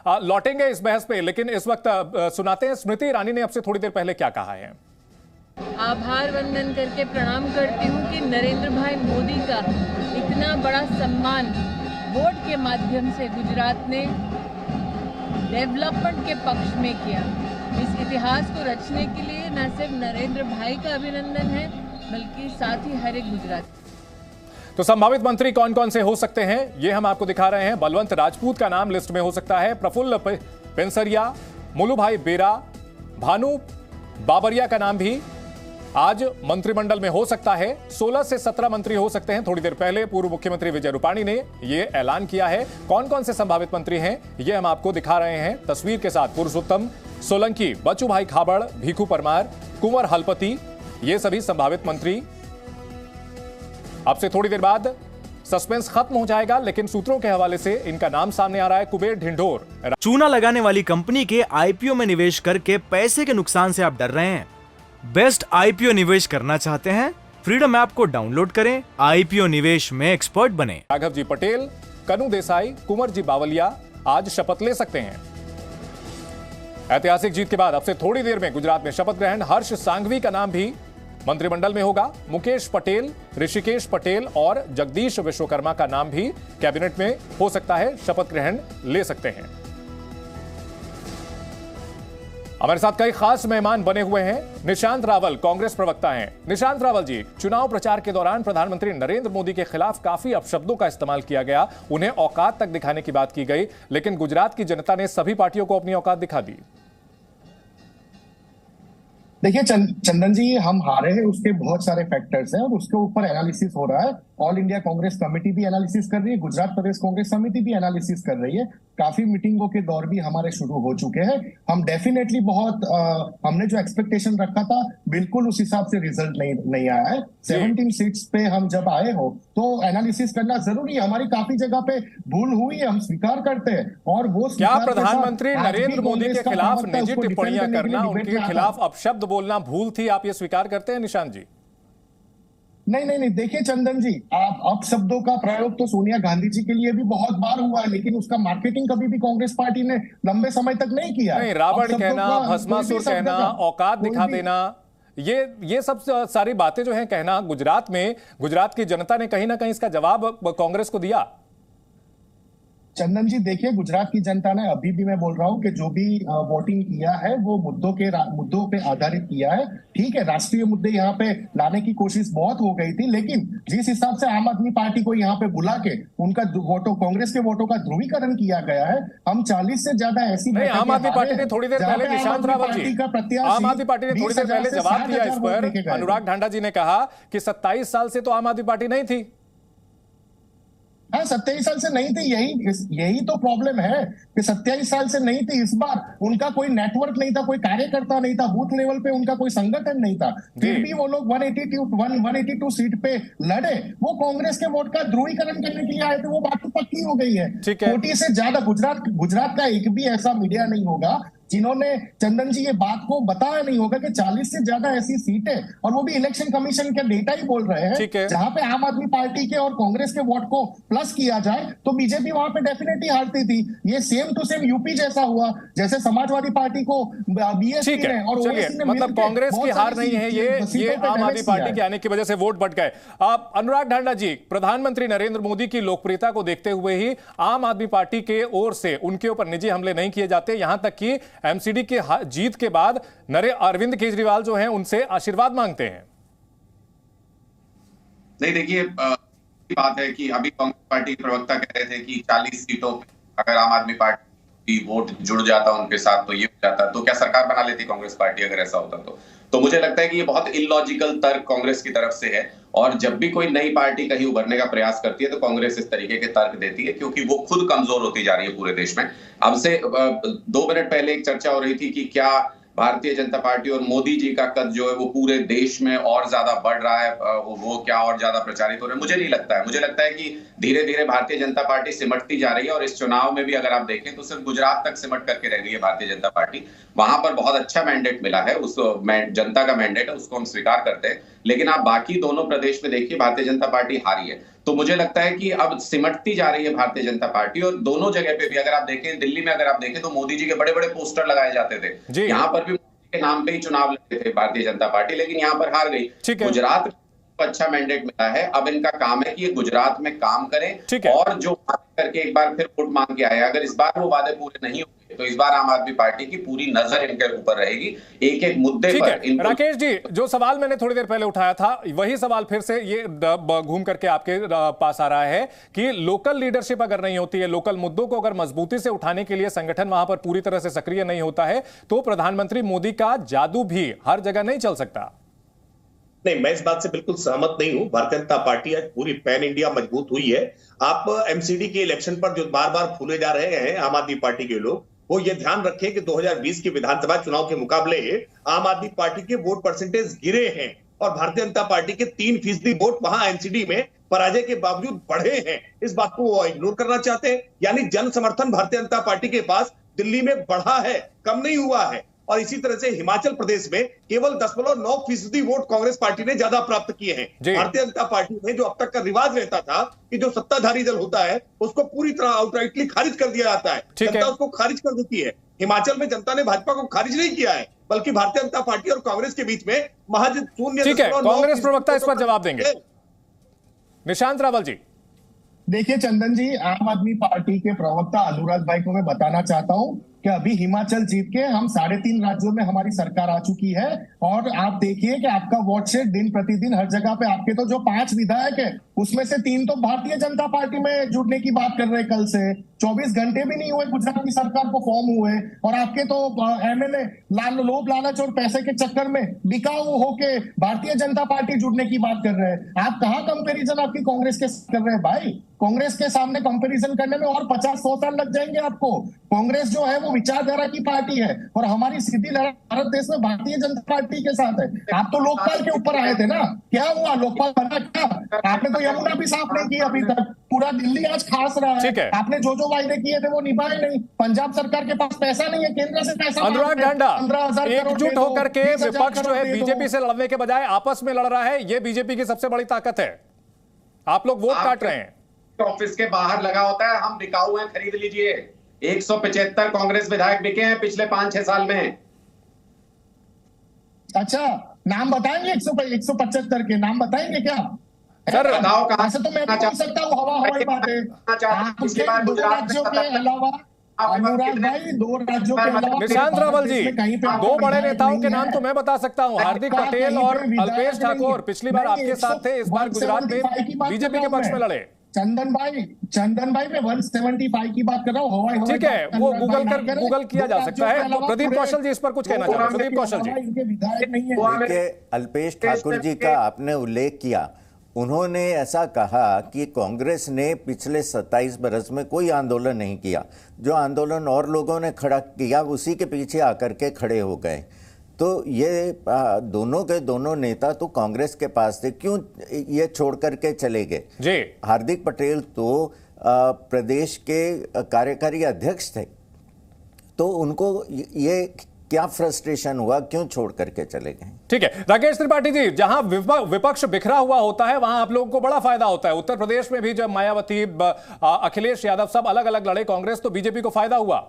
लौटेंगे इस बहस पे, लेकिन इस वक्त सुनाते हैं स्मृति ईरानी ने आपसे थोड़ी देर पहले क्या कहा है। आभार वंदन करके प्रणाम करती हूँ कि नरेंद्र भाई मोदी का इतना बड़ा सम्मान वोट के माध्यम से गुजरात ने डेवलपमेंट के पक्ष में किया। इस इतिहास को रचने के लिए न सिर्फ नरेंद्र भाई का अभिनंदन है, बल्कि साथ ही हर एक गुजराती। तो संभावित मंत्री कौन कौन से हो सकते हैं ये हम आपको दिखा रहे हैं। बलवंत राजपूत का नाम लिस्ट में हो सकता है, प्रफुल्ल पेंसरिया, मुलुभाई बेरा, भानु बाबरिया का नाम भी आज मंत्रिमंडल में हो सकता है। 16 से 17 मंत्री हो सकते हैं। थोड़ी देर पहले पूर्व मुख्यमंत्री विजय रूपाणी ने यह ऐलान किया है। कौन कौन से संभावित मंत्री हैं ये हम आपको दिखा रहे हैं तस्वीर के साथ। पुरुषोत्तम सोलंकी, बचूभाई खाबड़, भीखू परमार, कुंवर हलपति, ये सभी संभावित मंत्री। अब से थोड़ी देर बाद सस्पेंस खत्म हो जाएगा, लेकिन सूत्रों के हवाले से इनका नाम सामने आ रहा है। कुबेर ढिंढोर। चूना लगाने वाली कंपनी के आईपीओ में निवेश करके पैसे के नुकसान से आप डर रहे हैं? बेस्ट आईपीओ निवेश करना चाहते हैं? फ्रीडम ऐप को डाउनलोड करें, आईपीओ निवेश में एक्सपर्ट बने। राघव जी पटेल, कनु देसाई, कुंवर जी बावलिया आज शपथ ले सकते हैं। ऐतिहासिक जीत के बाद अब से थोड़ी देर में गुजरात में शपथ ग्रहण। हर्ष सांघवी का नाम भी मंत्रिमंडल में होगा। मुकेश पटेल, ऋषिकेश पटेल और जगदीश विश्वकर्मा का नाम भी कैबिनेट में हो सकता है, शपथ ग्रहण ले सकते हैं। हमारे साथ कई खास मेहमान बने हुए हैं। निशांत रावल कांग्रेस प्रवक्ता हैं। निशांत रावल जी, चुनाव प्रचार के दौरान प्रधानमंत्री नरेंद्र मोदी के खिलाफ काफी अपशब्दों का इस्तेमाल किया गया, उन्हें औकात तक दिखाने की बात की गई, लेकिन गुजरात की जनता ने सभी पार्टियों को अपनी औकात दिखा दी। देखिए चंदन जी, हम हारे हैं उसके बहुत सारे फैक्टर्स हैं और उसके ऊपर एनालिसिस हो रहा है। ऑल इंडिया कांग्रेस कमेटी भी एनालिसिस कर रही है, गुजरात प्रदेश कांग्रेस समिति भी एनालिसिस कर रही है। काफी मीटिंगों के दौर भी हमारे शुरू हो चुके हैं। हम डेफिनेटली हमने जो एक्सपेक्टेशन रखा था बिल्कुल उस हिसाब से रिजल्ट नहीं आया है। 17 सीट्स पे हम जब आए हो तो एनालिसिस करना जरूरी है। हमारी काफी जगह पे भूल हुई है, हम स्वीकार करते हैं। और वो क्या प्रधानमंत्री नरेंद्र मोदी के खिलाफ निजी टिप्पणियां करना, उनके खिलाफ अपशब्द बोलना भूल थी, आप ये स्वीकार करते हैं निशांत जी? नहीं, देखिए चंदन जी, आप अपशब्दों का प्रयोग तो सोनिया गांधी जी के लिए भी बहुत बार हुआ है, लेकिन उसका मार्केटिंग कभी भी कांग्रेस पार्टी ने लंबे समय तक नहीं किया। नहीं, रावण कहना, भस्मासुर कहना, औकात दिखा देना, ये सब सारी बातें जो हैं कहना, गुजरात की जनता ने कहीं ना कहीं इसका जवाब कांग्रेस को दिया। चंदन जी देखिए, गुजरात की जनता ने, अभी भी मैं बोल रहा हूं कि जो भी वोटिंग किया है वो मुद्दों पे आधारित किया है। ठीक है, राष्ट्रीय मुद्दे यहाँ पे लाने की कोशिश बहुत हो गई थी, लेकिन जिस हिसाब से आम आदमी पार्टी को यहाँ पे बुला के उनका कांग्रेस के वोटों का ध्रुवीकरण किया गया है। हम 40 से ज्यादा ऐसी आम आदमी पार्टी ने थोड़ी देर पहले, निशांत रावल जी, आम आदमी पार्टी ने थोड़ी देर पहले जवाब दिया इस पर। अनुराग ढांडा जी ने कहा कि 27 साल से तो आम आदमी पार्टी नहीं थी। हाँ, 27 साल से नहीं थी। यही तो प्रॉब्लम है कि 27 साल से नहीं थी। इस बार उनका कोई नेटवर्क नहीं था, कोई कार्यकर्ता नहीं था, बूथ लेवल पे उनका कोई संगठन नहीं था, फिर भी वो लोग 182 सीट पे लड़े। वो कांग्रेस के वोट का ध्रुवीकरण करने के लिए आए थे। वो बात तो पक्की हो गई है। 40 से ज्यादा गुजरात का एक भी ऐसा मीडिया नहीं होगा जिन्होंने, चंदन जी, ये बात को बताया नहीं होगा कि 40 से ज्यादा ऐसी सीटें, और वो भी इलेक्शन कमीशन के डेटा ही बोल रहे हैं, जहां पे आम आदमी पार्टी के और कांग्रेस के वोट को प्लस किया जाए तो बीजेपी वहां पे डेफिनेटली हारती थी। ये सेम टू सेम यूपी जैसा हुआ, जैसे समाजवादी पार्टी को बीएसपी ने और ओवैसी ने, मतलब कांग्रेस की हार नहीं है ये आम आदमी पार्टी के आने की वजह से वोट बढ़ गए। अनुराग ढांडा जी, प्रधानमंत्री नरेंद्र मोदी की लोकप्रियता को देखते हुए ही आम आदमी पार्टी के ओर से उनके ऊपर निजी हमले नहीं किए जाते, यहां तक कि एमसीडी की जीत के बाद अरविंद केजरीवाल जो हैं उनसे आशीर्वाद मांगते हैं। नहीं, देखिए, बात है कि अभी कांग्रेस पार्टी के प्रवक्ता कह रहे थे कि 40 सीटों पे अगर आम आदमी पार्टी वोट जुड़ जाता उनके साथ तो ये हो जाता, तो क्या सरकार बना लेती कांग्रेस पार्टी अगर ऐसा होता तो मुझे लगता है कि ये बहुत इलॉजिकल तर्क कांग्रेस की तरफ से है। और जब भी कोई नई पार्टी कहीं उभरने का प्रयास करती है तो कांग्रेस इस तरीके के तर्क देती है, क्योंकि वो खुद कमजोर होती जा रही है पूरे देश में। अब से 2 मिनट पहले एक चर्चा हो रही थी कि क्या भारतीय जनता पार्टी और मोदी जी का कद जो है वो पूरे देश में और ज्यादा बढ़ रहा है, वो क्या और ज्यादा प्रचारित हो रहा है? मुझे नहीं लगता है। मुझे लगता है कि धीरे धीरे भारतीय जनता पार्टी सिमटती जा रही है, और इस चुनाव में भी अगर आप देखें तो सिर्फ गुजरात तक सिमट करके रह गई है भारतीय जनता पार्टी। वहां पर बहुत अच्छा मैंडेट मिला है, उस जनता का मैंडेट है, उसको हम स्वीकार करते हैं। लेकिन आप बाकी दोनों प्रदेश में देखिए, भारतीय जनता पार्टी हारी है। तो मुझे लगता है कि अब सिमटती जा रही है भारतीय जनता पार्टी। और दोनों जगह पे भी अगर आप देखें, दिल्ली में अगर आप देखें तो मोदी जी के बड़े बड़े पोस्टर लगाए जाते थे, यहाँ पर भी मोदी के नाम पे ही चुनाव लड़े थे भारतीय जनता पार्टी, लेकिन यहाँ पर हार गई। गुजरात में अच्छा मैंडेट मिला है, अब इनका काम है कि ये गुजरात में काम करें और जो करके एक बार फिर वोट मांग के आए। अगर इस बार वो वादे पूरे नहीं हुए तो इस बार आम आदमी पार्टी की पूरी नजर इनके ऊपर रहेगी, एक एक मुद्दे पर। राकेश जी, जो सवाल मैंने थोड़ी देर पहले उठाया था वही सवाल फिर से ये घूम करके आपके पास आ रहा है कि लोकल लीडरशिप अगर नहीं होती है, लोकल मुद्दों को अगर मजबूती से उठाने के लिए संगठन वहां पर पूरी तरह से सक्रिय नहीं होता है, तो प्रधानमंत्री मोदी का जादू भी हर जगह नहीं चल सकता। नहीं, मैं इस बात से बिल्कुल सहमत नहीं हूं। भारतीय जनता पार्टी आज पूरी पैन इंडिया मजबूत हुई है। आप एमसीडी के इलेक्शन पर जो बार बार फूले जा रहे हैं आम आदमी पार्टी के लोग, वो ये ध्यान रखें कि 2020 के विधानसभा चुनाव के मुकाबले आम आदमी पार्टी के वोट परसेंटेज गिरे हैं और भारतीय जनता पार्टी के 3% वोट वहां एनसीडी में पराजय के बावजूद बढ़े हैं। इस बात को वो इग्नोर करना चाहते हैं। यानी जन समर्थन भारतीय जनता पार्टी के पास दिल्ली में बढ़ा है, कम नहीं हुआ है। और इसी तरह से हिमाचल प्रदेश में केवल 10.9% वोट कांग्रेस पार्टी ने ज्यादा प्राप्त किए हैं। भारतीय जनता पार्टी ने, जो अब तक का रिवाज रहता था कि जो सत्ताधारी दल होता है उसको पूरी तरह आउटराइटली खारिज कर दिया जाता है, जनता उसको खारिज कर देती है। हिमाचल में जनता ने भाजपा को खारिज नहीं किया है, बल्कि भारतीय जनता पार्टी और कांग्रेस के बीच में महज 0.9। कांग्रेस प्रवक्ता इस पर जवाब देंगे। निशांत रावल जी। देखिए चंदन जी, आम आदमी पार्टी के प्रवक्ता अनुराग भाई को मैं बताना चाहता हूं कि अभी हिमाचल जीत के हम 3.5 राज्यों में हमारी सरकार आ चुकी है और आप देखिए कि आपका व्हाट्सएप दिन प्रतिदिन हर जगह पे आपके तो जो 5 विधायक है उसमें से 3 तो भारतीय जनता पार्टी में जुड़ने की बात कर रहे हैं। कल से 24 घंटे भी नहीं हुए गुजरात की सरकार को फॉर्म हुए और आपके तो एमएलए लोभ लालच और पैसे के चक्कर में बिकाऊ होके भारतीय जनता पार्टी जुड़ने की बात कर रहे हैं। आप कहाँ कंपेरिजन आपकी कांग्रेस के कर रहे हैं भाई? कांग्रेस के सामने कंपैरिजन करने में और 50-100 साल लग जाएंगे आपको। कांग्रेस जो है वो विचारधारा की पार्टी है और हमारी सीधी लड़ाई भारत देश में भारतीय जनता पार्टी के साथ है। आप तो लोकपाल के ऊपर आए थे ना, क्या हुआ? लोकपाल बना क्या? आपने तो यमुना भी साफ नहीं की अभी तक। पूरा दिल्ली आज खास रहा है। आपने जो जो वायदे किए थे वो निभाए नहीं। पंजाब सरकार के पास पैसा नहीं है, केंद्र से पैसा। अनुराग ढांडा, एकजुट होकर के विपक्ष जो है बीजेपी से लड़ने के बजाय आपस में लड़ रहा है, ये बीजेपी की सबसे बड़ी ताकत है। आप लोग वोट काट रहे हैं। ऑफिस के बाहर लगा होता है, हम बिकाऊ हैं, खरीद लीजिए। 175 कांग्रेस विधायक बिके हैं पिछले 5-6 साल में। अच्छा, नाम बताएंगे? 175 के नाम बताएंगे क्या सर? बताओ कहां से? तो मैं बोल सकता हूँ, हवा बात है। पिछली बार गुजरात के अलावा अनुराग भाई 2 राज्यों के अलावा निशांत रावल जी, 2 बड़े नेताओं के नाम तो मैं बता सकता हूं, हार्दिक पटेल और अल्पेश ठाकुर। पिछली बार आपके साथ थे, इस बार गुजरात में बीजेपी के पक्ष में लड़े। चंदन भाई मैं 175 की बात कर रहा हूँ। ठीक है, वो गूगल किया जा सकता है। तो प्रदीप कौशल जी इस पर कुछ कहना चाहते हैं? प्रदीप कौशल जी। देखिए, अल्पेश ठाकुर जी का आपने उल्लेख किया। उन्होंने ऐसा कहा कि कांग्रेस ने पिछले 27 बरस में कोई आंदोलन नहीं किया। जो आंदोलन और लोगों ने खड़ा किया उसी के पीछे आकर के खड़े हो गए। तो ये दोनों के दोनों नेता तो कांग्रेस के पास थे, क्यों ये छोड़ करके चले गए? जी, हार्दिक पटेल तो प्रदेश के कार्यकारी अध्यक्ष थे, तो उनको ये क्या फ्रस्ट्रेशन हुआ, क्यों छोड़ करके चले गए? ठीक है राकेश त्रिपाठी जी, जहां विपक्ष बिखरा हुआ होता है वहां आप लोगों को बड़ा फायदा होता है। उत्तर प्रदेश में भी जब मायावती, अखिलेश यादव सब अलग अलग लड़े कांग्रेस, तो बीजेपी को फायदा हुआ।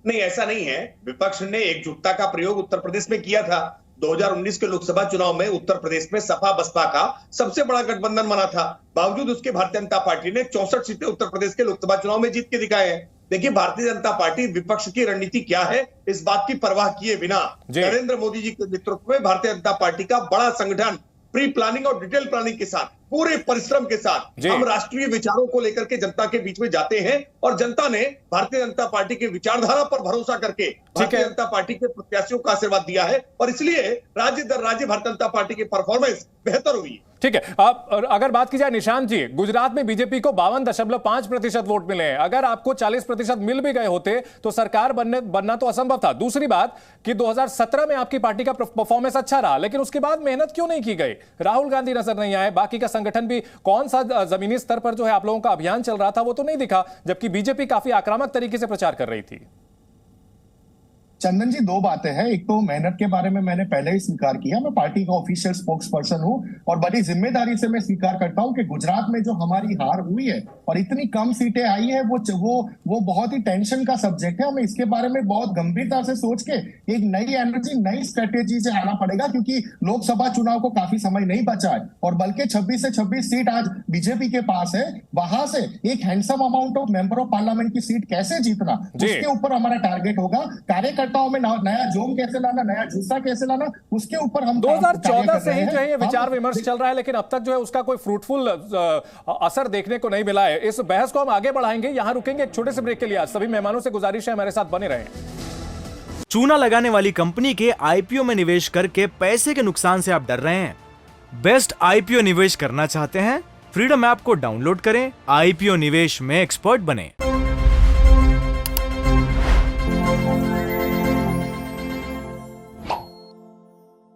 नहीं, ऐसा नहीं है। विपक्ष ने एकजुटता का प्रयोग उत्तर प्रदेश में किया था। 2019 के लोकसभा चुनाव में उत्तर प्रदेश में सपा बसपा का सबसे बड़ा गठबंधन बना था। बावजूद उसके भारतीय जनता पार्टी ने 64 सीटें उत्तर प्रदेश के लोकसभा चुनाव में जीत के दिखाए हैं। देखिए, भारतीय जनता पार्टी विपक्ष की रणनीति क्या है इस बात की परवाह किए बिना नरेंद्र मोदी जी के नेतृत्व में भारतीय जनता पार्टी का बड़ा संगठन प्री प्लानिंग और डिटेल प्लानिंग के साथ, पूरे परिश्रम के साथ हम राष्ट्रीय विचारों को लेकर के जनता के बीच में जाते हैं और जनता ने भारतीय जनता पार्टी के विचारधारा पर भरोसा करके भारतीय जनता पार्टी के प्रत्याशियों का आशीर्वाद दिया है और इसलिए राज्य दर राज्य भारतीय जनता पार्टी की परफॉर्मेंस बेहतर हुई। ठीक है, अब अगर बात की जाए निशांत जी, गुजरात में बीजेपी को 52.5% वोट मिले हैं। अगर आपको 40% मिल भी गए होते तो सरकार बनना तो असंभव था। दूसरी बात कि 2017 में आपकी पार्टी का परफॉर्मेंस अच्छा रहा, लेकिन उसके बाद मेहनत क्यों नहीं की गई? राहुल गांधी नजर नहीं आए, बाकी का संगठन भी कौन सा जमीनी स्तर पर जो है आप लोगों का अभियान चल रहा था वो तो नहीं दिखा, जबकि बीजेपी काफी आक्रामक तरीके से प्रचार कर रही थी। चंदन जी, दो बातें हैं। एक तो मेहनत के बारे में मैंने पहले ही स्वीकार किया, मैं पार्टी का ऑफिशियल स्पोक्स पर्सन हूं और बड़ी जिम्मेदारी से मैं स्वीकार करता हूं कि गुजरात में जो हमारी हार हुई है और इतनी कम सीटें आई है वो बहुत ही टेंशन का सब्जेक्ट है। हमें इसके बारे में बहुत गंभीरता से सोच के एक नई एनर्जी, नई स्ट्रेटेजी से आना पड़ेगा, क्योंकि लोकसभा चुनाव को काफी समय नहीं बचा है और बल्कि 26 से 26 सीट आज बीजेपी के पास है। वहां से एक handsome amount of member of parliament की सीट कैसे जीतना, उसके ऊपर हमारा टारगेट होगा। कार्यकर्ताओं में नया जोम कैसे लाना, नया जूसा कैसे लाना, उसके ऊपर हम 2014 से ही जो है ये विचार विमर्श चल रहा है, लेकिन अब तक जो है उसका कोई फ्रूटफुल असर देखने को नहीं मिला है। इस बहस को हम आगे बढ़ाएंगे, यहां रुकेंगे एक छोटे से ब्रेक के लिए। आज सभी मेहमानों से गुजारिश है हमारे साथ बने रहें। चूना लगाने वाली कंपनी के आईपीओ में निवेश करके पैसे के नुकसान से आप डर रहे हैं? बेस्ट आईपीओ निवेश करना चाहते हैं? फ्रीडम ऐप को डाउनलोड करें, आईपीओ निवेश में एक्सपर्ट बने।